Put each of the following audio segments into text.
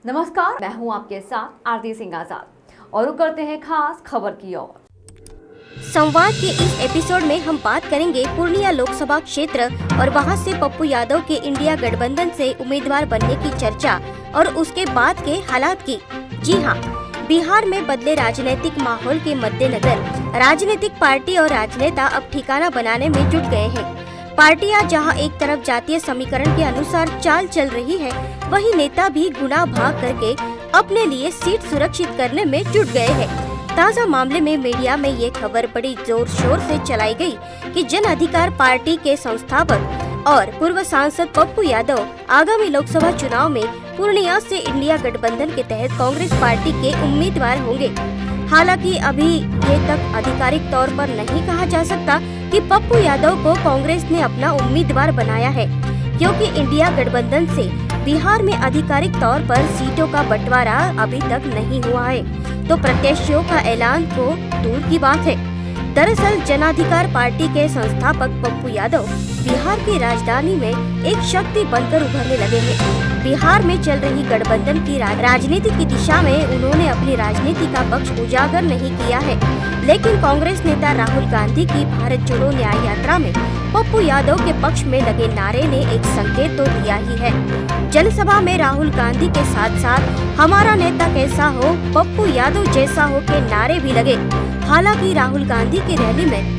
नमस्कार, मैं हूं आपके साथ आरती सिंह आजाद और रुक करते हैं खास खबर की ओर। संवाद के इस एपिसोड में हम बात करेंगे पूर्णिया लोकसभा क्षेत्र और वहां से पप्पू यादव के इंडिया गठबंधन से उम्मीदवार बनने की चर्चा और उसके बाद के हालात की। जी हां, बिहार में बदले राजनीतिक माहौल के मद्देनजर राजनीतिक पार्टी और राजनेता अब ठिकाना बनाने में जुट गए हैं। पार्टियां जहां एक तरफ जातीय समीकरण के अनुसार चाल चल रही है, वहीं नेता भी गुना भाग करके अपने लिए सीट सुरक्षित करने में जुट गए हैं। ताज़ा मामले में मीडिया में ये खबर बड़ी जोर शोर से चलाई गई कि जन अधिकार पार्टी के संस्थापक और पूर्व सांसद पप्पू यादव आगामी लोकसभा चुनाव में पूर्णिया से इंडिया गठबंधन के तहत कांग्रेस पार्टी के उम्मीदवार होंगे। हालांकि अभी ये तक आधिकारिक तौर पर नहीं कहा जा सकता कि पप्पू यादव को कांग्रेस ने अपना उम्मीदवार बनाया है, क्योंकि इंडिया गठबंधन से बिहार में आधिकारिक तौर पर सीटों का बंटवारा अभी तक नहीं हुआ है, तो प्रत्याशियों का ऐलान तो दूर की बात है। दरअसल जन अधिकार पार्टी के संस्थापक पप्पू यादव बिहार की राजधानी में एक शक्ति बनकर उभरने लगे हैं। बिहार में चल रही गठबंधन की राजनीति की दिशा में उन्होंने अपनी राजनीति का पक्ष उजागर नहीं किया है, लेकिन कांग्रेस नेता राहुल गांधी की भारत जोड़ो न्याय यात्रा में पप्पू यादव के पक्ष में लगे नारे ने एक संकेत तो दिया ही है। जनसभा में राहुल गांधी के साथ साथ हमारा नेता कैसा हो, पप्पू यादव जैसा हो के नारे भी लगे। हालांकि राहुल गांधी की रैली में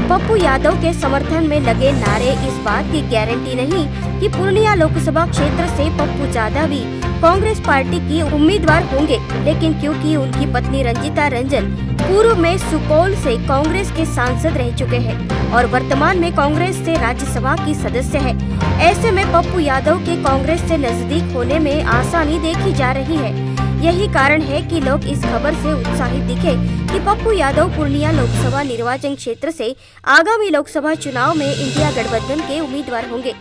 पप्पू यादव के समर्थन में लगे नारे इस बात की गारंटी नहीं कि पूर्णिया लोकसभा क्षेत्र से पप्पू यादव भी कांग्रेस पार्टी की उम्मीदवार होंगे, लेकिन क्योंकि उनकी पत्नी रंजीता रंजन पूर्व में सुपौल से कांग्रेस के सांसद रह चुके हैं और वर्तमान में कांग्रेस से राज्यसभा की सदस्य है, ऐसे में पप्पू यादव के कांग्रेस से नजदीक होने में आसानी देखी जा रही है। यही कारण है कि लोग इस खबर से उत्साहित दिखे कि पप्पू यादव पूर्णिया लोकसभा निर्वाचन क्षेत्र से आगामी लोकसभा चुनाव में इंडिया गठबंधन के उम्मीदवार होंगे।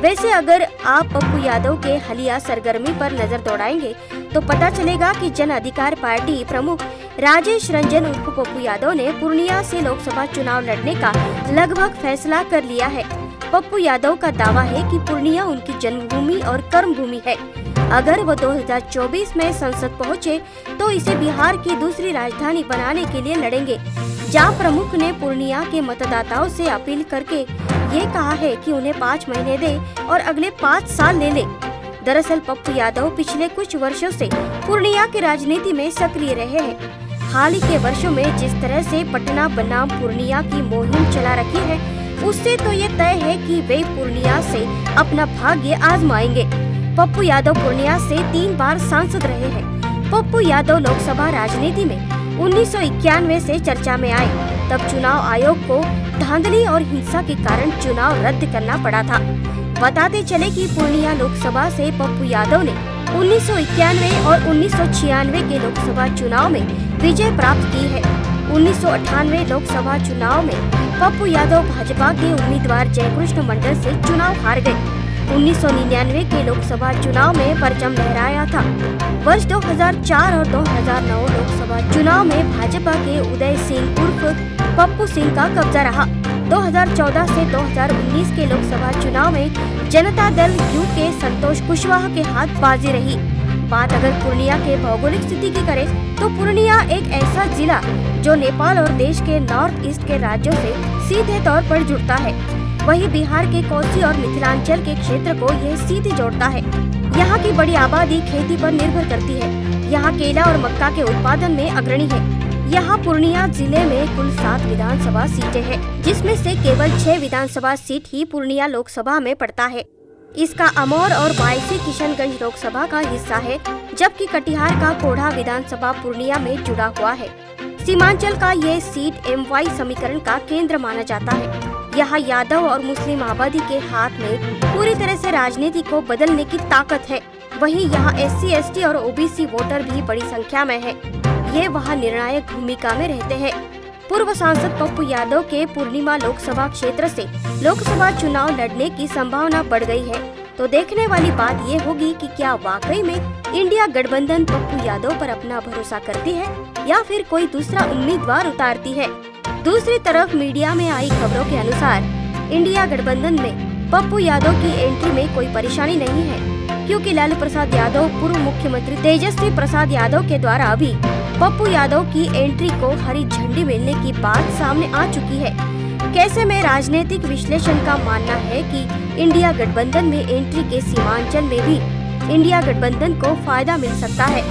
वैसे अगर आप पप्पू यादव के हालिया सरगर्मी पर नजर दौड़ाएंगे तो पता चलेगा कि जन अधिकार पार्टी प्रमुख राजेश रंजन उर्फ पप्पू यादव ने पूर्णिया से लोकसभा चुनाव लड़ने का लगभग फैसला कर लिया है। पप्पू यादव का दावा है कि पूर्णिया उनकी जन्मभूमि और कर्मभूमि है। अगर वो 2024 में संसद पहुँचे तो इसे बिहार की दूसरी राजधानी बनाने के लिए लड़ेंगे। जहां प्रमुख ने पूर्णिया के मतदाताओं से अपील करके ये कहा है कि उन्हें 5 महीने दे और अगले 5 साल ले ले। दरअसल पप्पू यादव पिछले कुछ वर्षों से पूर्णिया की राजनीति में सक्रिय रहे हैं। हाल ही के वर्षों में जिस तरह से पटना बनाम पूर्णिया की मुहिम चला रखी है, उससे तो ये तय है कि वे पूर्णिया से अपना भाग्य आजमाएंगे। पप्पू यादव पूर्णिया से 3 बार सांसद रहे हैं। पप्पू यादव लोकसभा राजनीति में 1991 से चर्चा में आए, तब चुनाव आयोग को धांधली और हिंसा के कारण चुनाव रद्द करना पड़ा था। बताते चले कि पूर्णिया लोकसभा से पप्पू यादव ने 1991 और 1996 के लोकसभा चुनाव में विजय प्राप्त की है। 1998 लोकसभा चुनाव में पप्पू यादव भाजपा के उम्मीदवार जयकृष्ण मंडल से चुनाव हार गए। 1999 के लोकसभा चुनाव में परचम लहराया था। वर्ष 2004 और 2009 लोकसभा चुनाव में भाजपा के उदय सिंह उर्फ पप्पू सिंह का कब्जा रहा। 2014 से 2019 के लोकसभा चुनाव में जनता दल यू के संतोष कुशवाहा के हाथ बाजी रही। बात अगर पूर्णिया के भौगोलिक स्थिति की करें तो पूर्णिया एक ऐसा जिला जो नेपाल और देश के नॉर्थ ईस्ट के राज्यों से सीधे तौर पर जुड़ता है। वहीं बिहार के कोसी और मिथिलांचल के क्षेत्र को यह सीधे जोड़ता है। यहाँ की बड़ी आबादी खेती पर निर्भर करती है। यहाँ केला और मक्का के उत्पादन में अग्रणी है। यहाँ पूर्णिया जिले में कुल 7 विधानसभा सीटें हैं, जिसमें से केवल 6 विधानसभा सीट ही पूर्णिया लोकसभा में पड़ता है। इसका अमौर और बायसी किशनगंज लोकसभा का हिस्सा है, जबकि कटिहार का कोढ़ा विधानसभा पूर्णिया में जुड़ा हुआ है। सीमांचल का ये सीट MY समीकरण का केंद्र माना जाता है। यहाँ यादव और मुस्लिम आबादी के हाथ में पूरी तरह से राजनीति को बदलने की ताकत है। वहीं यहाँ SC ST और OBC वोटर भी बड़ी संख्या में है। ये वहाँ निर्णायक भूमिका में रहते हैं। पूर्व सांसद पप्पू यादव के पूर्णिया लोकसभा क्षेत्र से लोकसभा चुनाव लड़ने की संभावना बढ़ गई है, तो देखने वाली बात ये होगी कि क्या वाकई में इंडिया गठबंधन पप्पू यादव पर अपना भरोसा करती है या फिर कोई दूसरा उम्मीदवार उतारती है। दूसरी तरफ मीडिया में आई खबरों के अनुसार इंडिया गठबंधन में पप्पू यादव की एंट्री में कोई परेशानी नहीं है। क्योंकि लालू प्रसाद यादव पूर्व मुख्यमंत्री तेजस्वी प्रसाद यादव के द्वारा अभी पप्पू यादव की एंट्री को हरी झंडी मिलने की बात सामने आ चुकी है। कैसे में राजनीतिक विश्लेषण का मानना है कि इंडिया गठबंधन में एंट्री के सीमांचल में भी इंडिया गठबंधन को फायदा मिल सकता है।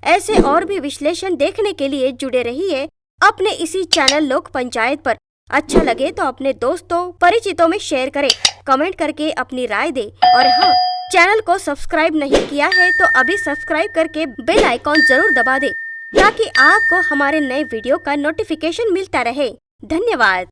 ऐसे और भी विश्लेषण देखने के लिए जुड़े रहिए अपने इसी चैनल लोक पंचायत पर। अच्छा लगे तो अपने दोस्तों परिचितों में शेयर करें, कमेंट करके अपनी राय दे और हाँ, चैनल को सब्सक्राइब नहीं किया है तो अभी सब्सक्राइब करके बेल आइकॉन जरूर दबा दे ताकि आपको हमारे नए वीडियो का नोटिफिकेशन मिलता रहे। धन्यवाद।